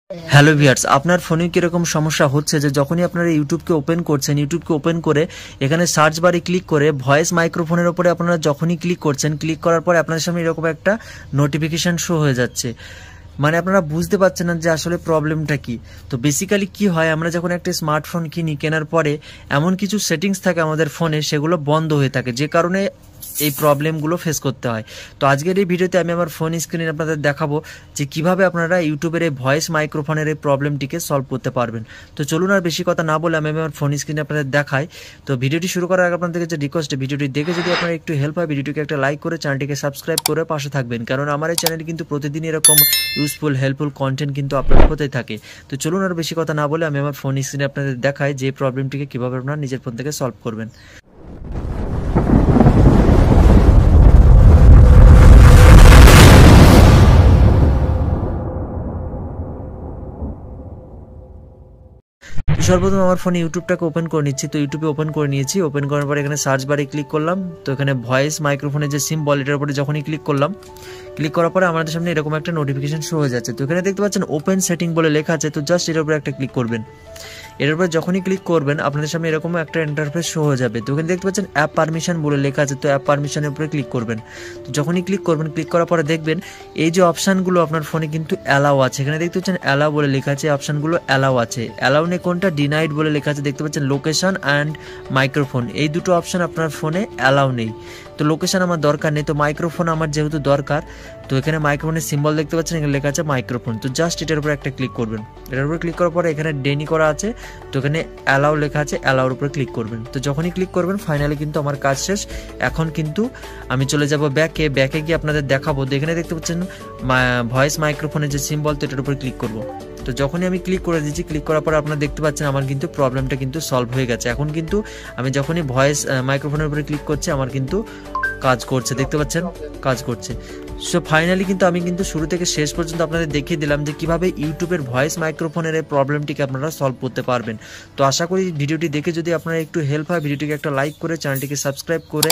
Hello viewers, আপনার ফোনে কিরকম সমস্যা হচ্ছে যে যখনই আপনারা ইউটিউবকে ওপেন করছেন, ইউটিউবকে ওপেন করে এখানে সার্চ বারে ক্লিক করে ভয়েস মাইক্রোফোনের উপরে আপনারা যখনই ক্লিক করছেন, ক্লিক করার পরে আপনাদের সামনে এরকম একটা নোটিফিকেশন শো হয়ে যাচ্ছে। মানে আপনারা বুঝতে পারছেন না যে আসলে প্রবলেমটা কি। তো বেসিক্যালি কি হয়, আমরা যখন একটা স্মার্টফোন কিনি, কেনার পরে এমন কিছু সেটিংস থাকে আমাদের ফোনে, সেগুলো বন্ধ হয়ে থাকে, যে কারণে এই প্রবলেমগুলো ফেস করতে হয়। তো আজকের এই ভিডিওতে আমি আমার ফোন স্ক্রিনে আপনাদের দেখাবো যে কিভাবে আপনারা ইউটিউবের এই ভয়েস মাইক্রোফোনের এই প্রবলেমটিকে সলভ করতে পারবেন। তো চলুন আর বেশি কথা না বলে আমি আমার ফোন স্ক্রিনে আপনাদের দেখাই। তো ভিডিওটি শুরু করার আগে আপনাদের যে রিকোয়েস্ট, ভিডিওটি দেখে যদি আপনার একটু হেল্প হয়, ভিডিওটিকে একটা লাইক করে চ্যানেলটিকে সাবস্ক্রাইব করে পাশে থাকবেন, কারণ আমার এই চ্যানেলে কিন্তু প্রতিদিন এরকম ইউজফুল হেল্পফুল কন্টেন্ট কিন্তু আপলোড হতে থাকে। তো চলুন আর বেশি কথা না বলে আমি আমার ফোন স্ক্রিনে আপনাদের দেখাই যে প্রবলেমটিকে কীভাবে আপনারা নিজের ফোন থেকে সলভ করবেন। সর্বপ্রথম আমার ফোনে ইউটিউবটাকে ওপেন করে নিচ্ছি। তো ইউটিউবে ওপেন করে নিয়েছি। ওপেন করার পর এখানে সার্চ বারে ক্লিক করলাম। তো এখানে ভয়েস মাইক্রোফোনের যে সিম্বল, এটার উপরে যখনই ক্লিক করলাম, ক্লিক করার পরে আমাদের সামনে এরকম একটা নোটিফিকেশন শো হয়ে যাচ্ছে। তো এখানে দেখতে পাচ্ছেন ওপেন সেটিং বলে লেখা আছে। তো জাস্ট এটার উপরে একটা ক্লিক করবেন। এর উপরে যখনই ক্লিক করবেন আপনাদের সামনে এরকম একটা ইন্টারফেস শো হয়ে যাবে। তো এখানে দেখতে পাচ্ছেন অ্যাপ পারমিশন বলে লেখা আছে। তো অ্যাপ পারমিশনের উপরে ক্লিক করবেন। তো যখনই ক্লিক করবেন, ক্লিক করার পরে দেখবেন এই যে অপশানগুলো আপনার ফোনে কিন্তু অ্যালাউ আছে। এখানে দেখতে পাচ্ছেন অ্যালাউ বলে লেখা আছে, অপশানগুলো অ্যালাউ আছে। অ্যালাউ নেই কোনটা, ডিনাইড বলে লেখা আছে। দেখতে পাচ্ছেন লোকেশন অ্যান্ড মাইক্রোফোন, এই দুটো অপশান আপনার ফোনে অ্যালাউ নেই। তো লোকেশন আমার দরকার নেই, তো মাইক্রোফোন আমার যেহেতু দরকার, তো এখানে মাইক্রোফোনের সিম্বল দেখতে পাচ্ছেন, এখানে লেখা আছে মাইক্রোফোন। তো জাস্ট এটার উপরে একটা ক্লিক করবেন। এটার উপরে ক্লিক করার পরে এখানে ডেনি করা আছে। তো এখানে অ্যালাউ লেখা আছে, অ্যালাউর উপরে ক্লিক করবেন। তো যখনই ক্লিক করবেন ফাইনালি কিন্তু আমার কাজ শেষ। এখন কিন্তু আমি চলে যাব ব্যাকে গিয়ে আপনাদের দেখাবো। এখানে দেখতে পাচ্ছেন ভয়েস মাইক্রোফোনের যে সিম্বল, তো এটার উপরে ক্লিক করব। তো যখনই আমি ক্লিক করে দিচ্ছি, ক্লিক করার পর আপনারা দেখতে পাচ্ছেন আমার কিন্তু প্রবলেমটা কিন্তু সলভ হয়ে গেছে। এখন কিন্তু আমি যখনই ভয়েস মাইক্রোফোনের উপরে ক্লিক করছি, আমার কিন্তু কাজ করছে, দেখতে পাচ্ছেন কাজ করছে। সো ফাইনালি কিন্তু আমি কিন্তু শুরু থেকে শেষ পর্যন্ত আপনাদের দেখিয়ে দিলাম যে কিভাবে ইউটিউবের ভয়েস মাইক্রোফোনের এই প্রবলেমটিকে আপনারা সলভ করতে পারবেন। তো আশা করি ভিডিওটি দেখে যদি আপনারা একটু হেল্প হয়, ভিডিওটিকে একটা লাইক করে চ্যানেলটিকে সাবস্ক্রাইব করে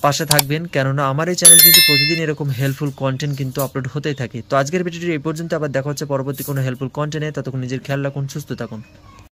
পাশে থাকবেন, কেননা আমার এই চ্যানেল কিন্তু প্রতিদিন এরকম হেল্পফুল কন্টেন্ট কিন্তু আপলোড হতেই থাকে। তো আজকের ভিডিওটি এই পর্যন্ত, আবার দেখা হচ্ছে পরবর্তী কোনো হেল্পফুল কন্টেন্টে। ততক্ষণ নিজের খেয়াল রাখুন, সুস্থ থাকুন।